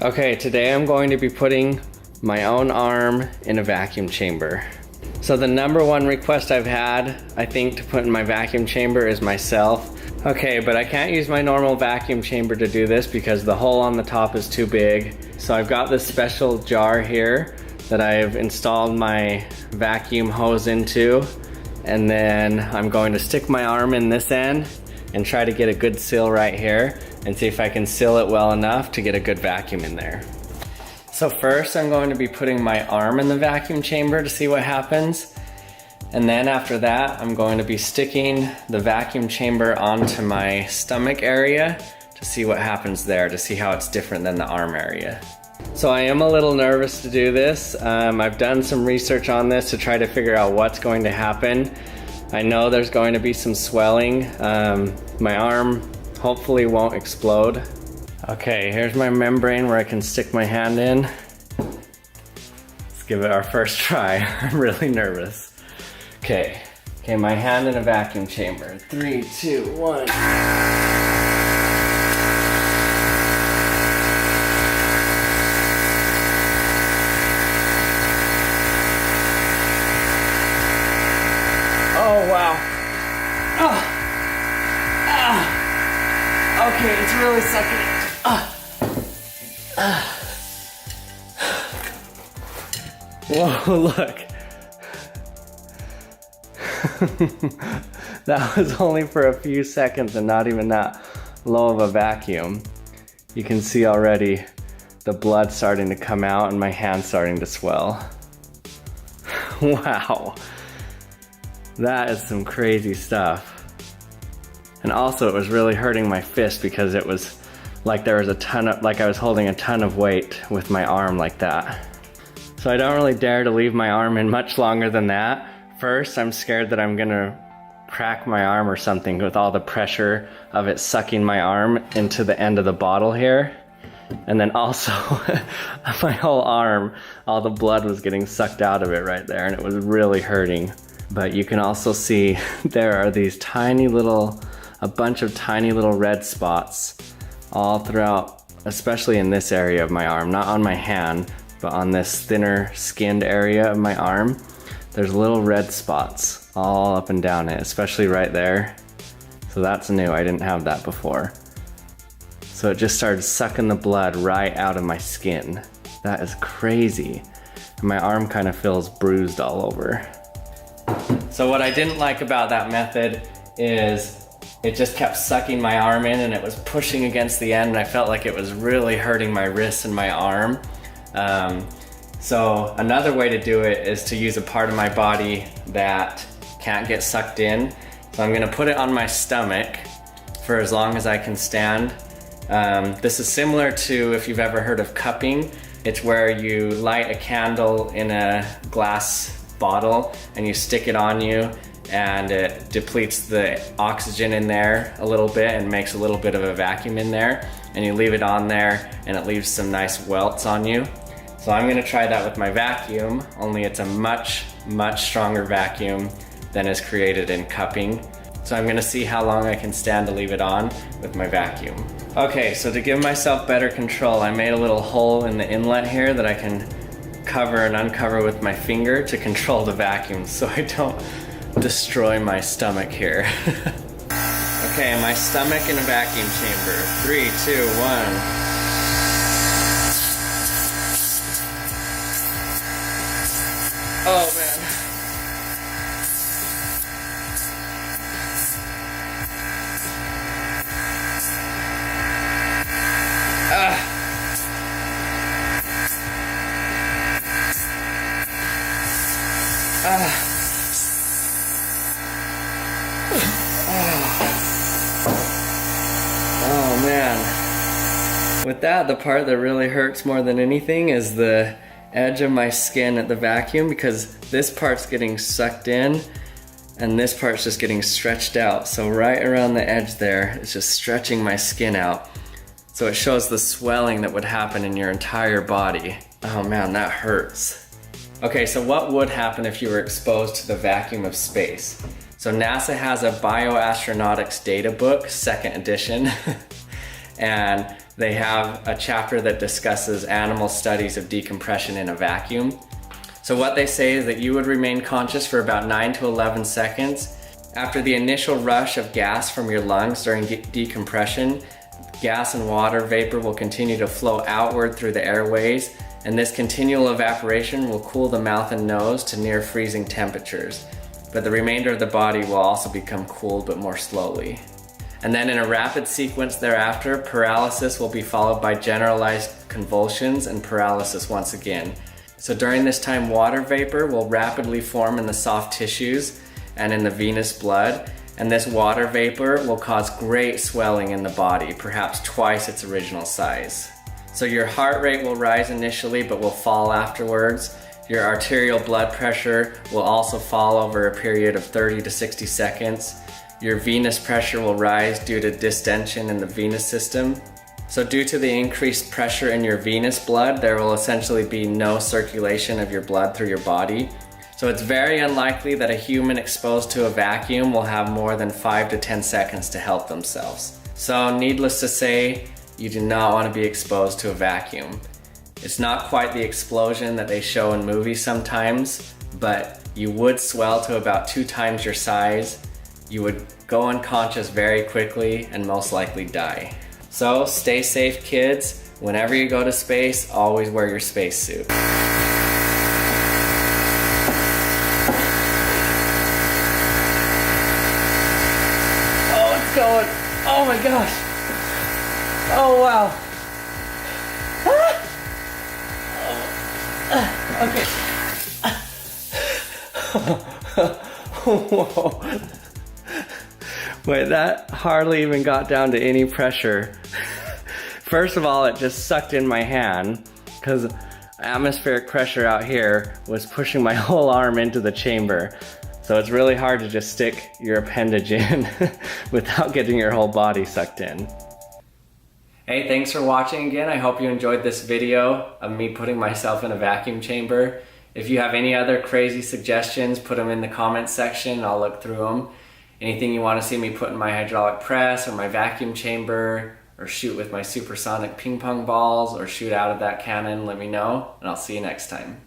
Okay, today I'm going to be putting my own arm in a vacuum chamber. So the number one request I've had, I think, to put in my vacuum chamber is myself. Okay, but I can't use my normal vacuum chamber to do this because the hole on the top is too big. So I've got this special jar here that I've installed my vacuum hose into, and then I'm going to stick my arm in this end and try to get a good seal right here and see if I can seal it well enough to get a good vacuum in there. So first I'm going to be putting my arm in the vacuum chamber to see what happens. And then after that, I'm going to be sticking the vacuum chamber onto my stomach area to see what happens there, to see how it's different than the arm area. So I am a little nervous to do this. I've done some research on this to try to figure out what's going to happen. I know there's going to be some swelling. My arm hopefully won't explode. Okay, here's my membrane where I can stick my hand in. Let's give it our first try. I'm really nervous. Okay, my hand in a vacuum chamber. 3, 2, 1. Oh wow. Okay, it's really sucking. Whoa, look. That was only for a few seconds and not even that low of a vacuum. You can see already the blood starting to come out and my hand starting to swell. Wow. That is some crazy stuff. And also it was really hurting my fist because it was like there was like I was holding a ton of weight with my arm like that. So I don't really dare to leave my arm in much longer than that. First, I'm scared that I'm gonna crack my arm or something with all the pressure of it sucking my arm into the end of the bottle here. And then also, my whole arm, all the blood was getting sucked out of it right there and it was really hurting. But you can also see there are these a bunch of tiny little red spots all throughout, especially in this area of my arm, not on my hand, but on this thinner skinned area of my arm. There's little red spots all up and down it, especially right there. So that's new, I didn't have that before. So it just started sucking the blood right out of my skin. That is crazy. And my arm kind of feels bruised all over. So what I didn't like about that method is it just kept sucking my arm in and it was pushing against the end and I felt like it was really hurting my wrist and my arm. So another way to do it is to use a part of my body that can't get sucked in. So I'm gonna put it on my stomach for as long as I can stand. This is similar to if you've ever heard of cupping. It's where you light a candle in a glass bottle and you stick it on you and it depletes the oxygen in there a little bit and makes a little bit of a vacuum in there, and you leave it on there and it leaves some nice welts on you. So I'm gonna try that with my vacuum, only it's a much stronger vacuum than is created in cupping. So I'm gonna see how long I can stand to leave it on with my vacuum. Okay, so to give myself better control, I made a little hole in the inlet here that I can cover and uncover with my finger to control the vacuum so I don't destroy my stomach here. Okay, my stomach in a vacuum chamber. 3, 2, 1. Oh man. Oh man. With that, the part that really hurts more than anything is the edge of my skin at the vacuum, because this part's getting sucked in and this part's just getting stretched out. So right around the edge there, it's just stretching my skin out. So it shows the swelling that would happen in your entire body. Oh man, that hurts. Okay, so what would happen if you were exposed to the vacuum of space? So NASA has a bioastronautics data book, 2nd edition, and they have a chapter that discusses animal studies of decompression in a vacuum. So what they say is that you would remain conscious for about 9 to 11 seconds. After the initial rush of gas from your lungs during decompression, gas and water vapor will continue to flow outward through the airways, and this continual evaporation will cool the mouth and nose to near freezing temperatures. But the remainder of the body will also become cooled, but more slowly. And then in a rapid sequence thereafter, paralysis will be followed by generalized convulsions and paralysis once again. So during this time, water vapor will rapidly form in the soft tissues and in the venous blood, and this water vapor will cause great swelling in the body, perhaps twice its original size. So your heart rate will rise initially but will fall afterwards. Your arterial blood pressure will also fall over a period of 30 to 60 seconds. Your venous pressure will rise due to distension in the venous system. So due to the increased pressure in your venous blood, there will essentially be no circulation of your blood through your body. So it's very unlikely that a human exposed to a vacuum will have more than 5 to 10 seconds to help themselves. So needless to say, you do not want to be exposed to a vacuum. It's not quite the explosion that they show in movies sometimes, but you would swell to about 2 times your size. You would go unconscious very quickly and most likely die. So stay safe, kids. Whenever you go to space, always wear your spacesuit. Going. Oh my gosh. Oh wow. Okay. Whoa. Wait, that hardly even got down to any pressure. First of all, it just sucked in my hand because atmospheric pressure out here was pushing my whole arm into the chamber. So it's really hard to just stick your appendage in without getting your whole body sucked in. Hey, thanks for watching again. I hope you enjoyed this video of me putting myself in a vacuum chamber. If you have any other crazy suggestions, put them in the comments section. I'll look through them. Anything you want to see me put in my hydraulic press or my vacuum chamber, or shoot with my supersonic ping pong balls, or shoot out of that cannon, let me know, and I'll see you next time.